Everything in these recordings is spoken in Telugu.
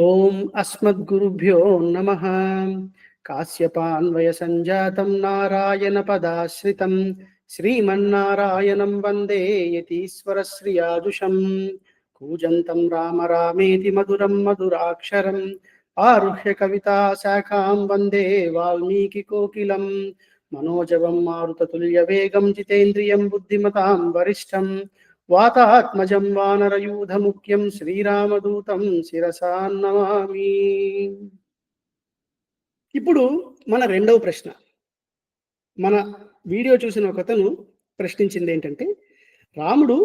ఓం అస్మద్గురుభ్యో నమః. కాశ్యపాన్వయ సంజాతం నారాయణ పదాశ్రితం శ్రీమన్నారాయణం వందే యతీశ్వర శ్రియాజుషం. కూజంతం రామ రామేతి మధురం మధురాక్షరం ఆరుహ్య కవితా శాఖాం వందే వాల్మీకి కోకిలం. మనోజవం మారుతతుల్య వేగం జితేంద్రియం బుద్ధిమతాం వరిష్టం వాతాత్మజం వానరయూధముఖ్యం శ్రీరామదూతం శిరసా నమామి. ఇప్పుడు మన రెండవ ప్రశ్న. మన వీడియో చూసిన ఒకతను ప్రశ్నించింది ఏంటంటే, రాముడు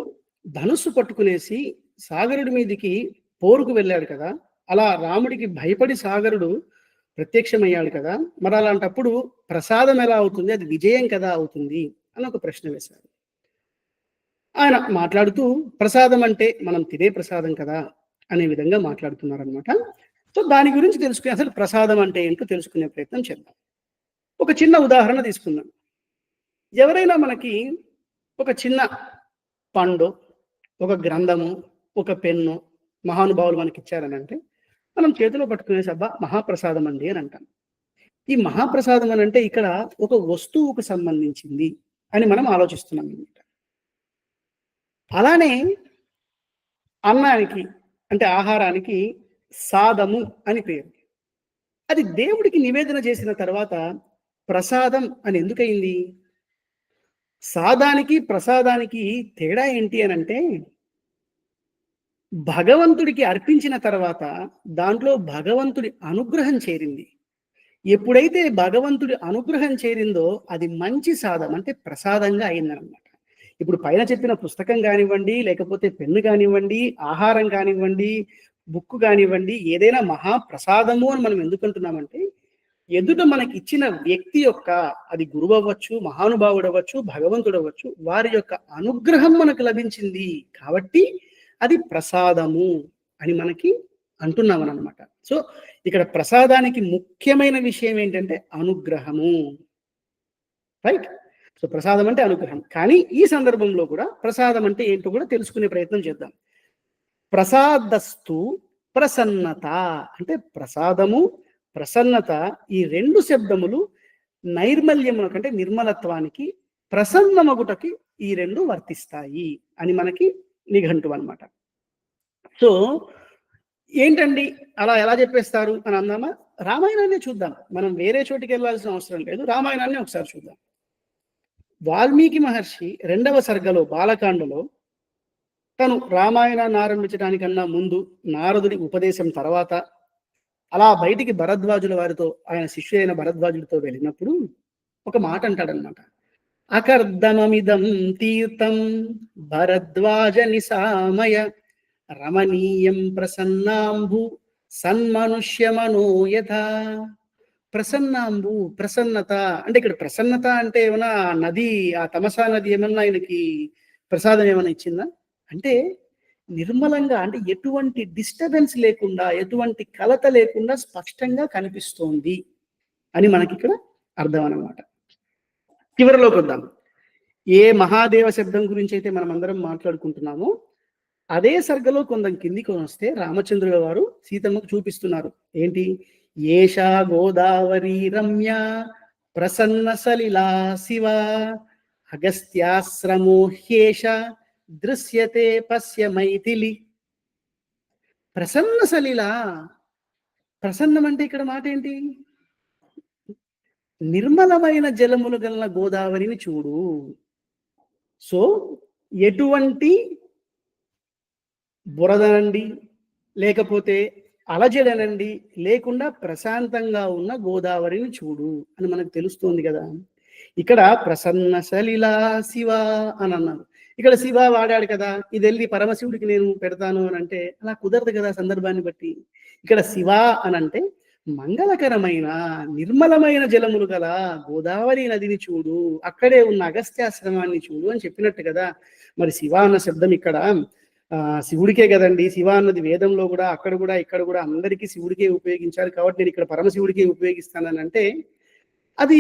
ధనుస్సు పట్టుకునేసి సాగరుడి మీదికి పోరుకు వెళ్ళాడు కదా, అలా రాముడికి భయపడి సాగరుడు ప్రత్యక్షమయ్యాడు కదా, మరి అలాంటప్పుడు ప్రసాదం ఎలా అవుతుంది, అది విజయం కదా అవుతుంది అని ఒక ప్రశ్న వేశారు. ఆయన మాట్లాడుతూ ప్రసాదం అంటే మనం తినే ప్రసాదం కదా అనే విధంగా మాట్లాడుతున్నారనమాట. సో దాని గురించి తెలుసుకుని అసలు ప్రసాదం అంటే ఏంటో తెలుసుకునే ప్రయత్నం చేద్దాం. ఒక చిన్న ఉదాహరణ తీసుకుందాం. ఎవరైనా మనకి ఒక చిన్న పండు, ఒక గ్రంథము, ఒక పెన్ను మహానుభావులు మనకి ఇచ్చారని అంటే మనం చేతిలో పట్టుకునేసి అబ్బా మహాప్రసాదం అండి అని అంటాం. ఈ మహాప్రసాదం అని అంటే ఇక్కడ ఒక వస్తువుకు సంబంధించింది అని మనం ఆలోచిస్తున్నాం అనమాట. అలానే అన్నానికి అంటే ఆహారానికి సాదము అని పేరు. అది దేవుడికి నివేదన చేసిన తర్వాత ప్రసాదం అని ఎందుకయింది? సాదానికి ప్రసాదానికి తేడా ఏంటి అని అంటే, భగవంతుడికి అర్పించిన తర్వాత దాంట్లో భగవంతుడి అనుగ్రహం చేరింది. ఎప్పుడైతే భగవంతుడి అనుగ్రహం చేరిందో అది మంచి సాదం అంటే ప్రసాదంగా అయిందనమాట. ఇప్పుడు పైన చెప్పిన పుస్తకం కానివ్వండి, లేకపోతే పెన్ను కానివ్వండి, ఆహారం కానివ్వండి, బుక్ కానివ్వండి, ఏదైనా మహాప్రసాదము అని మనం ఎందుకంటున్నామంటే, ఎదుట మనకి ఇచ్చిన వ్యక్తి యొక్క, అది గురువు అవ్వచ్చు, మహానుభావుడు అవ్వచ్చు, భగవంతుడు అవ్వచ్చు, వారి యొక్క అనుగ్రహం మనకు లభించింది కాబట్టి అది ప్రసాదము అని మనకి అంటున్నామని అనమాట. సో ఇక్కడ ప్రసాదానికి ముఖ్యమైన విషయం ఏంటంటే అనుగ్రహము, రైట్? సో ప్రసాదం అంటే అనుగ్రహం. కానీ ఈ సందర్భంలో కూడా ప్రసాదం అంటే ఏంటో కూడా తెలుసుకునే ప్రయత్నం చేద్దాం. ప్రసాదస్తు ప్రసన్నత అంటే ప్రసాదము, ప్రసన్నత ఈ రెండు శబ్దములు నైర్మల్యమునకు అంటే నిర్మలత్వానికి, ప్రసన్నమగుటకి ఈ రెండు వర్తిస్తాయి అని మనకి నిఘంటువు అనమాట. సో ఏంటండి అలా ఎలా చెప్పేస్తారు అని అందామా? రామాయణాన్ని చూద్దాం. మనం వేరే చోటికి వెళ్ళాల్సిన అవసరం లేదు, రామాయణాన్ని ఒకసారి చూద్దాం. వాల్మీకి మహర్షి 2వ సర్గలో బాలకాండలో తను రామాయణాన్ని ఆరంభించడానికన్నా ముందు, నారదుడి ఉపదేశం తర్వాత, అలా బయటికి భరద్వాజుల వారితో, ఆయన శిష్యుడైన భరద్వాజుడితో వెళ్ళినప్పుడు ఒక మాట అంటాడనమాట. అకర్దమమిదం తీర్థం భరద్వాజ నిసామయ రమణీయం ప్రసన్నాంబు సన్మనుష్యమనోయథ. ప్రసన్నాంబు ప్రసన్నత అంటే ఇక్కడ ప్రసన్నత అంటే ఏమన్నా నది, ఆ తమసా నది ఏమన్నా ఆయనకి ప్రసాదం ఏమైనా ఇచ్చిందా అంటే, నిర్మలంగా అంటే ఎటువంటి డిస్టర్బెన్స్ లేకుండా, ఎటువంటి కలత లేకుండా స్పష్టంగా కనిపిస్తోంది అని మనకి ఇక్కడ అర్థం అన్నమాట. చివరిలోకి వద్దాం. ఏ మహాదేవ శబ్దం గురించి అయితే మనం అందరం మాట్లాడుకుంటున్నామో అదే సర్గలో కొంచెం కిందికి వస్తే రామచంద్రుల వారు సీతమ్మకు చూపిస్తున్నారు. ఏంటి? ఏషా గోదావరి రమ్య ప్రసన్న సలిలా శివ అగస్త్యాశ్రమో హ్యేష దృశ్యతే పశ్య మైథిలి. ప్రసన్న సలిలా, ప్రసన్నం అంటే ఇక్కడ మాట ఏంటి? నిర్మలమైన జలములు గల గోదావరిని చూడు. సో ఎటువంటి బురదనండి, లేకపోతే అలజడనండి లేకుండా ప్రశాంతంగా ఉన్న గోదావరిని చూడు అని మనకు తెలుస్తోంది కదా. ఇక్కడ ప్రసన్న సలిలా శివ అని అన్నారు. ఇక్కడ శివ వాడాడు కదా, ఇది వెళ్ళి పరమశివుడికి నేను పెడతాను అని అంటే అలా కుదరదు కదా సందర్భాన్ని బట్టి. ఇక్కడ శివ అని అంటే మంగళకరమైన నిర్మలమైన జలములు గల గోదావరి నదిని చూడు, అక్కడే ఉన్న అగస్త్యాశ్రమాన్ని చూడు అని చెప్పినట్టు కదా. మరి శివ అన్న శబ్దం ఇక్కడ శివుడికే కదండి. శివ అన్నది వేదంలో కూడా, అక్కడ కూడా, ఇక్కడ కూడా అందరికీ శివుడికే ఉపయోగించారు కాబట్టి నేను ఇక్కడ పరమశివుడికే ఉపయోగిస్తానని అంటే అది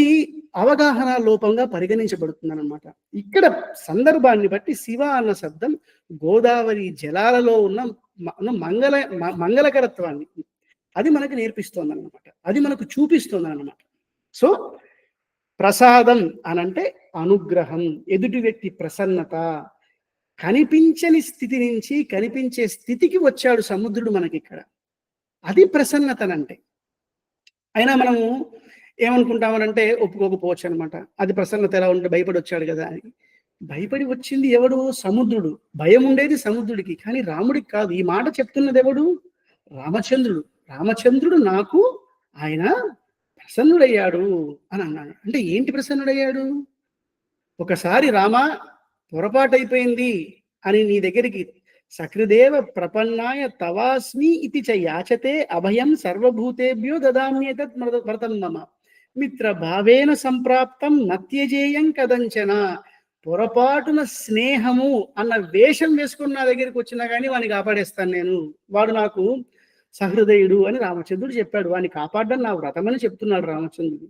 అవగాహన లోపంగా పరిగణించబడుతుంది అనమాట. ఇక్కడ సందర్భాన్ని బట్టి శివ అన్న శబ్దం గోదావరి జలాలలో ఉన్న మంగళకరత్వాన్ని, అది మనకు నేర్పిస్తోందనమాట. అది మనకు చూపిస్తోందనమాట. సో, ప్రసాదం అనంటే అనుగ్రహం, ఎదుటి వ్యక్తి ప్రసన్నత. కనిపించని స్థితి నుంచి కనిపించే స్థితికి వచ్చాడు సముద్రుడు మనకిక్కడ. అది ప్రసన్నతనంటే. అయినా మనము ఏమనుకుంటామనంటే ఒప్పుకోకపోవచ్చనమాట. అది ప్రసన్నత ఎలా ఉంటే భయపడొచ్చాడు గదా అని. భయపడి వచ్చింది ఎవడు? సముద్రుడు. భయముండేది సముద్రుడికి. కానీ రాముడికి కాదు. ఈ మాట చెప్తున్నదెవడు? రామచంద్రుడు. రామచంద్రుడు నాకు ఆయన ప్రసన్నుడయ్యాడు అని అన్నాడు. అంటే ఏంటి ప్రసన్నుడయ్యాడు? ఒకసారి రామా పొరపాటైపోయింది అని నీ దగ్గరికి సకృదేవ ప్రపన్నాయ తవాస్మి ఇతి చ యాచతే అభయం సర్వభూతేభ్యో దదామ్యేతత్ వ్రతం మమ మిత్ర భావేన సంప్రాప్తం నత్యజేయం కదంచన. పొరపాటున స్నేహము అన్న వేషం వేసుకుని నా దగ్గరికి వచ్చినా కానీ వాడిని కాపాడేస్తాను నేను. వాడు నాకు సహృదయుడు అని రామచంద్రుడు చెప్పాడు. వాడిని కాపాడడం నా వ్రతమని చెప్తున్నాడు రామచంద్రుడు.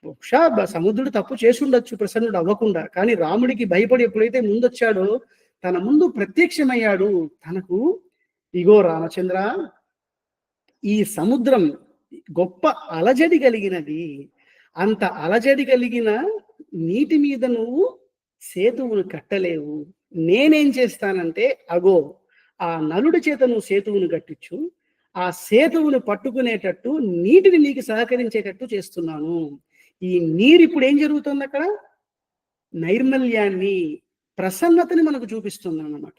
బహుశా సముద్రుడు తప్పు చేసుండొచ్చు ప్రసన్నుడు అవ్వకుండా. కానీ రాముడికి భయపడి ఎప్పుడైతే ముందొచ్చాడో తన ముందు ప్రత్యక్షమయ్యాడు. తనకు ఇగో రామచంద్ర, ఈ సముద్రం గొప్ప అలజడి కలిగినది. అంత అలజడి కలిగిన నీటి మీద నువ్వు సేతువును కట్టలేవు. నేనేం చేస్తానంటే అగో ఆ నలుడి చేత నువ్వు సేతువును కట్టించు. ఆ సేతువును పట్టుకునేటట్టు నీటిని నీకు సహకరించేటట్టు చేస్తున్నాను. ఈ నీరు ఇప్పుడు ఏం జరుగుతుంది అక్కడ? నైర్మల్యాన్ని, ప్రసన్నతని మనకు చూపిస్తుంది అన్నమాట.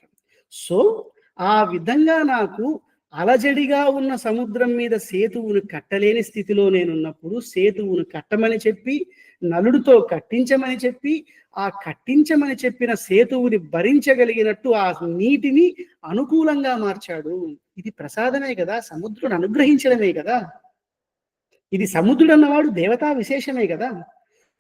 సో ఆ విధంగా నాకు అలజడిగా ఉన్న సముద్రం మీద సేతువును కట్టలేని స్థితిలో నేనున్నప్పుడు సేతువును కట్టమని చెప్పి, నలుడితో కట్టించమని చెప్పి, ఆ కట్టించమని చెప్పిన సేతువుని భరించగలిగినట్టు ఆ నీటిని అనుకూలంగా మార్చాడు. ఇది ప్రసాదమే కదా, సముద్రుడు అనుగ్రహించడమే కదా. ఇది సముద్రుడు అన్నవాడు దేవతా విశేషమే కదా.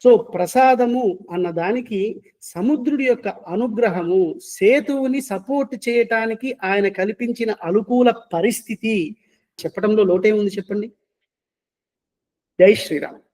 సో ప్రసాదము అన్న దానికి సముద్రుడి యొక్క అనుగ్రహము, సేతువుని సపోర్ట్ చేయటానికి ఆయన కల్పించిన అనుకూల పరిస్థితి చెప్పడంలో లోటే ఉంది చెప్పండి. జై శ్రీరామ్.